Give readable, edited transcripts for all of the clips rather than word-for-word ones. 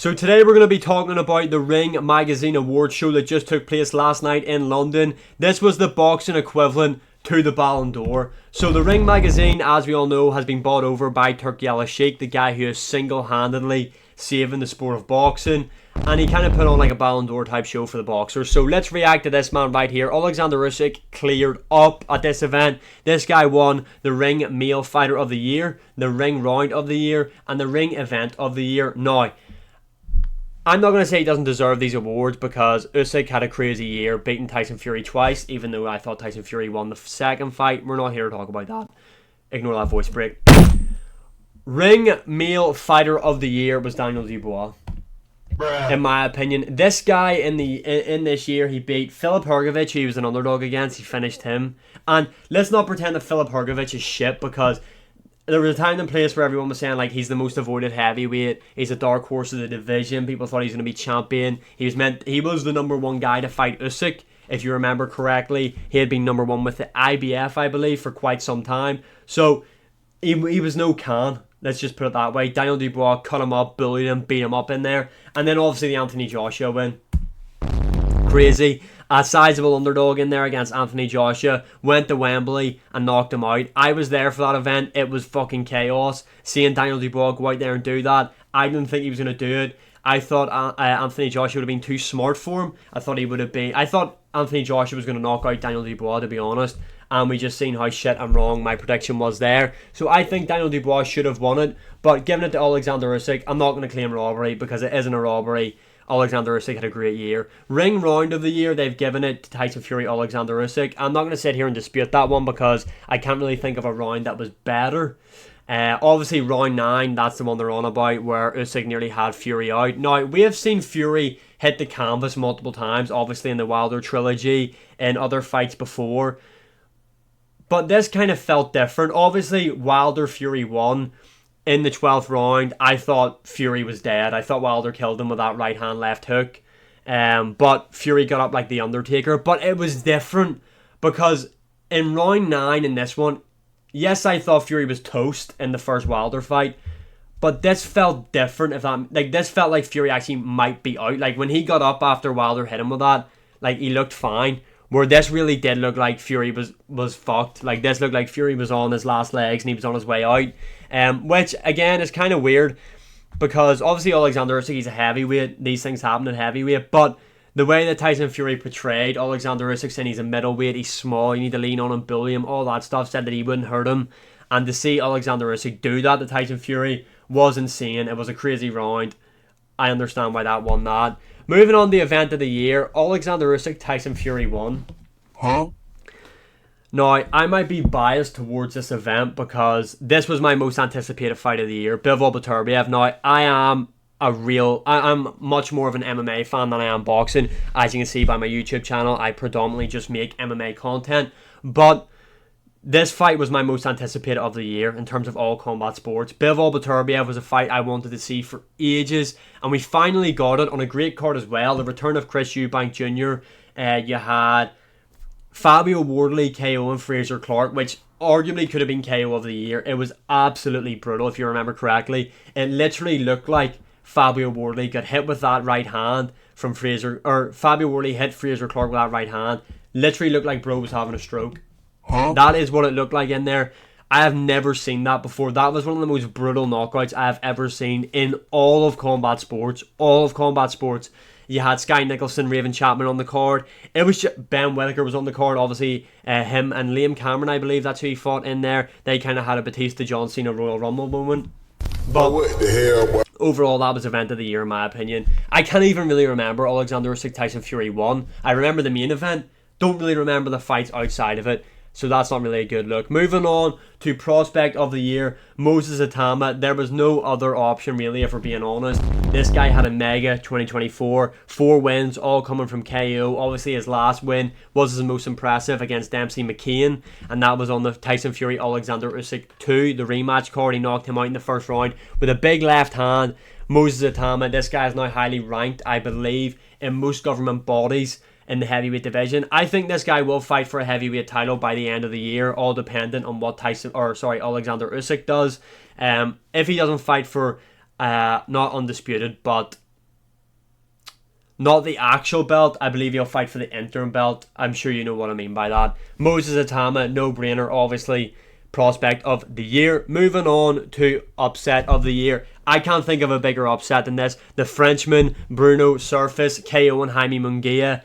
So today we're going to be talking about the Ring Magazine Award show that just took place last night in London. This was the boxing equivalent to the Ballon d'Or. So the Ring Magazine, as we all know, has been bought over by Turki Al-Sheikh, the guy who is single-handedly saving the sport of boxing. And he kind of put on like a Ballon d'Or type show for the boxers. So let's react to this man right here. Alexander Usyk cleared up at this event. This guy won the Ring Male Fighter of the Year, the Ring Round of the Year, and the Ring Event of the Year. Now, I'm not going to say he doesn't deserve these awards because Usyk had a crazy year, beating Tyson Fury twice, even though I thought Tyson Fury won the second fight. We're not here to talk about that. Ignore that voice break. Ring Male Fighter of the Year was Daniel Dubois. In my opinion, this guy in this year, he beat Filip Hrgovic, who he was an underdog against. He finished him. And let's not pretend that Filip Hrgovic is shit, because there was a time and place where everyone was saying like he's the most avoided heavyweight, he's a dark horse of the division, people thought he was going to be champion, he was the number one guy to fight Usyk. If you remember correctly, he had been number one with the IBF, I believe, for quite some time. So he was no can, let's just put it that way. Daniel Dubois cut him up, bullied him, beat him up in there. And then obviously the Anthony Joshua win. Crazy. A sizable underdog in there against Anthony Joshua, went to Wembley and knocked him out. I was there for that event. It was fucking chaos. Seeing Daniel Dubois go out there and do that, I didn't think he was going to do it. I thought Anthony Joshua would have been too smart for him. I thought Anthony Joshua was going to knock out Daniel Dubois, to be honest. And we just seen how shit and wrong my prediction was there. So I think Daniel Dubois should have won it. But giving it to Alexander Usyk, I'm not going to claim robbery because it isn't a robbery. Alexander Usyk had a great year. Ring Round of the Year, they've given it to Tyson Fury, Alexander Usyk. I'm not going to sit here and dispute that one because I can't really think of a round that was better. Obviously, round 9, that's the one they're on about, where Usyk nearly had Fury out. Now, we have seen Fury hit the canvas multiple times, obviously in the Wilder trilogy and other fights before. But this kind of felt different. Obviously, Wilder Fury won. In the 12th round, I thought Fury was dead. I thought Wilder killed him with that right hand left hook. But Fury got up like the Undertaker. But it was different because in round 9 in this one, yes, I thought Fury was toast in the first Wilder fight. But this felt different. This felt like Fury actually might be out. Like when he got up after Wilder hit him with that, like he looked fine. Where this really did look like Fury was fucked. Like this looked like Fury was on his last legs and he was on his way out. Which again is kind of weird because obviously Alexander Usyk, he's a heavyweight. These things happen at heavyweight. But the way that Tyson Fury portrayed Alexander Usyk, saying he's a middleweight, he's small, you need to lean on him, bully him, all that stuff, said that he wouldn't hurt him. And to see Alexander Usyk do that to Tyson Fury was insane. It was a crazy round. I understand why that won that. Moving on to the event of the year, Alexander Usyk, Tyson Fury won. Huh? Now, I might be biased towards this event because this was my most anticipated fight of the year, Bivol Beterbiev. Now, I'm much more of an MMA fan than I am boxing. As you can see by my YouTube channel, I predominantly just make MMA content. But this fight was my most anticipated of the year in terms of all combat sports. Bivol Beterbiev was a fight I wanted to see for ages, and we finally got it on a great card as well. The return of Chris Eubank Jr. You had Fabio Wardley KOing Fraser Clark, which arguably could have been KO of the year. It was absolutely brutal, if you remember correctly. It literally looked like Fabio Wardley got hit with that right hand from Fabio Wardley hit Fraser Clark with that right hand. Literally looked like bro was having a stroke. Huh? That is what it looked like in there. I have never seen that before. That was one of the most brutal knockouts I have ever seen in all of combat sports. All of combat sports. You had Sky Nicholson, Raven Chapman on the card. It was just, Ben Whittaker was on the card. Obviously, him and Liam Cameron, I believe that's who he fought in there. They kind of had a Batista John Cena Royal Rumble moment. But what the hell, boy? Overall, that was event of the year in my opinion. I can't even really remember Alexander Usyk Tyson Fury 1. I remember the main event. Don't really remember the fights outside of it. So that's not really a good look. Moving on to Prospect of the Year, Moses Atama. There was no other option really, if we're being honest. This guy had a mega 2024. 4 wins, all coming from KO. Obviously his last win was his most impressive against Dempsey McKean. And that was on the Tyson Fury Alexander Usyk 2, the rematch card. He knocked him out in the first round with a big left hand. Moses Atama, this guy is now highly ranked, I believe, in most government bodies in the heavyweight division. I think this guy will fight for a heavyweight title by the end of the year, all dependent on what Alexander Usyk does. If he doesn't fight for not undisputed, but Not the actual belt. I believe he'll fight for the interim belt. I'm sure you know what I mean by that. Moses Atama, no-brainer, obviously. Prospect of the year. Moving on to upset of the year. I can't think of a bigger upset than this. The Frenchman, Bruno Surface, KO and Jaime Munguia.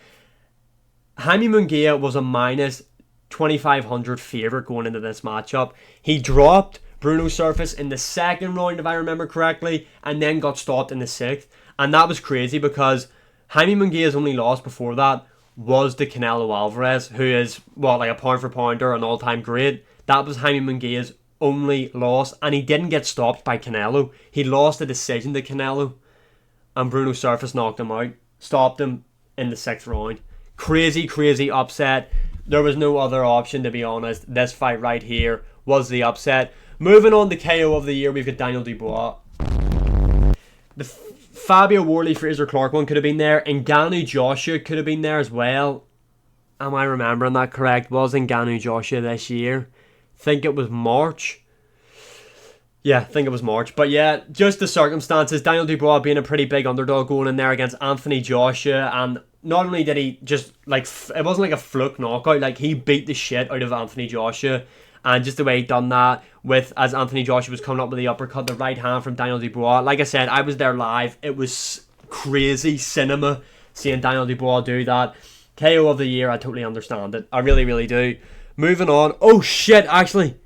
Jaime Munguia was a minus 2,500 favourite going into this matchup. He dropped Bruno Surface in the second round, if I remember correctly, and then got stopped in the sixth. And that was crazy because Jaime Munguia's only loss before that was to Canelo Alvarez, who is, like a pound for pounder, an all-time great. That was Jaime Munguia's only loss, and he didn't get stopped by Canelo. He lost a decision to Canelo, and Bruno Surface knocked him out, stopped him in the sixth round. Crazy, crazy upset. There was no other option, to be honest. This fight right here was the upset. Moving on to KO of the year, we've got Daniel Dubois. The Fabio Worley, Fraser Clark one could have been there. Ngannou Joshua could have been there as well. Am I remembering that correct? Was Ngannou Joshua this year? Think it was March. Yeah, I think it was March. But yeah, just the circumstances. Daniel Dubois being a pretty big underdog going in there against Anthony Joshua. And not only did he just, it wasn't like a fluke knockout. Like, he beat the shit out of Anthony Joshua. And just the way he done that as Anthony Joshua was coming up with the uppercut, the right hand from Daniel Dubois. Like I said, I was there live. It was crazy cinema seeing Daniel Dubois do that. KO of the year, I totally understand it. I really, really do. Moving on. Oh shit, actually.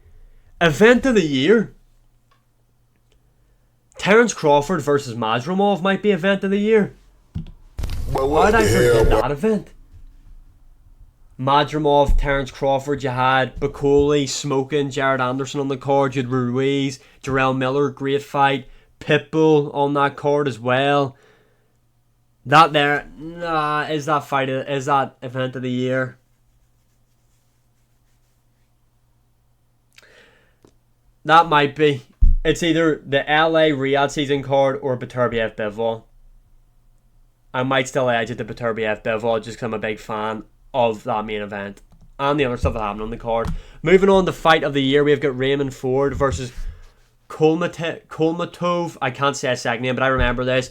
Event of the year. Terence Crawford versus Mazrumov might be event of the year. Why did I forget that event? Mazrumov, Terence Crawford, you had Bakoli smoking, Jared Anderson on the card, you had Ruiz, Jarrell Miller, great fight, Pitbull on that card as well. Is that event of the year? That might be. It's either the LA Riyadh season card or Beterbiev Bivol. I might still edge it to Beterbiev Bivol just because I'm a big fan of that main event and the other stuff that happened on the card. Moving on to fight of the year, we've got Raymond Ford versus Kolmatov. I can't say a second name, but I remember this.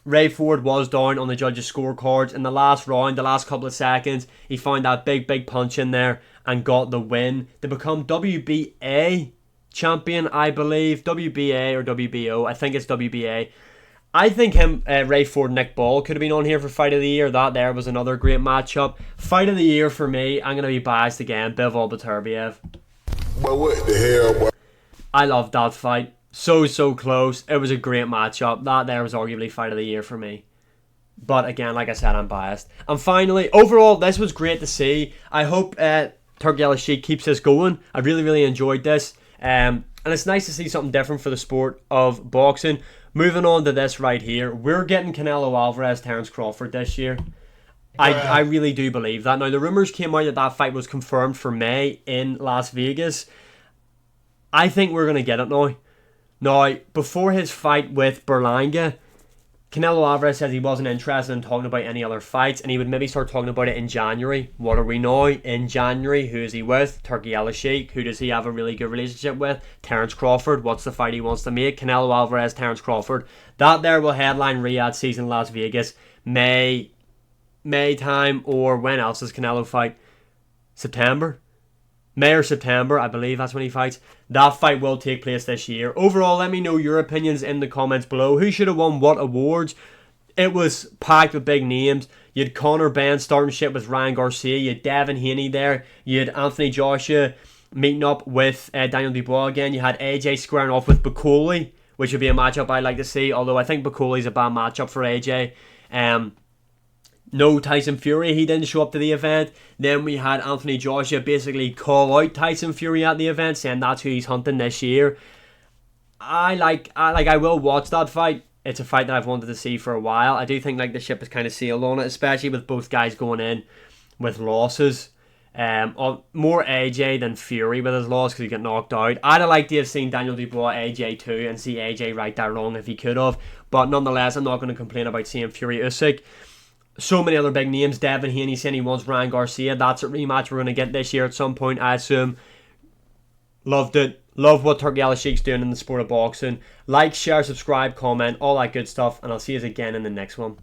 Ray Ford was down on the judges' scorecards in the last round, the last couple of seconds. He found that big punch in there and got the win to become WBA champion, I believe. WBA or WBO. I think it's WBA. I think Ray Ford, Nick Ball could have been on here for Fight of the Year. That there was another great matchup. Fight of the Year for me, I'm going to be biased again, Bivol Beterbiev. But what the hell, boy? I loved that fight. So close. It was a great matchup. That there was arguably Fight of the Year for me. But again, like I said, I'm biased. And finally, overall, this was great to see. I hope Turki Al-Sheikh keeps this going. I really enjoyed this. And it's nice to see something different for the sport of boxing. Moving on to this right here. We're getting Canelo Alvarez, Terence Crawford this year. I really do believe that. Now, the rumours came out that fight was confirmed for May in Las Vegas. I think we're going to get it now. Now, before his fight with Berlanga, Canelo Alvarez said he wasn't interested in talking about any other fights, and he would maybe start talking about it in January. What are we now? In January, who is he with? Turki Al-Sheikh. Who does he have a really good relationship with? Terence Crawford. What's the fight he wants to make? Canelo Alvarez, Terence Crawford. That there will headline Riyadh season Las Vegas. May time, or when else does Canelo fight? September? May or September, I believe that's when he fights. That fight will take place this year. Overall, let me know your opinions in the comments below. Who should have won what awards? It was packed with big names. You had Conor Benn starting shit with Ryan Garcia. You had Devin Haney there. You had Anthony Joshua meeting up with Daniel Dubois again. You had AJ squaring off with Bakoli, which would be a matchup I'd like to see. Although I think Bakoli's a bad matchup for AJ. No Tyson Fury, he didn't show up to the event. Then we had Anthony Joshua basically call out Tyson Fury at the event, saying that's who he's hunting this year. I will watch that fight. It's a fight that I've wanted to see for a while. I do think the ship is kind of sailed on it, especially with both guys going in with losses. More AJ than Fury with his loss because he got knocked out. I'd have liked to have seen Daniel Dubois AJ too and see AJ right that wrong if he could have. But nonetheless, I'm not going to complain about seeing Fury Usyk. So many other big names. Devin Haney saying he wants Ryan Garcia. That's a rematch we're going to get this year at some point, I assume. Loved it. Love what Turki Al-Sheikh's doing in the sport of boxing. Like, share, subscribe, comment, all that good stuff. And I'll see you again in the next one.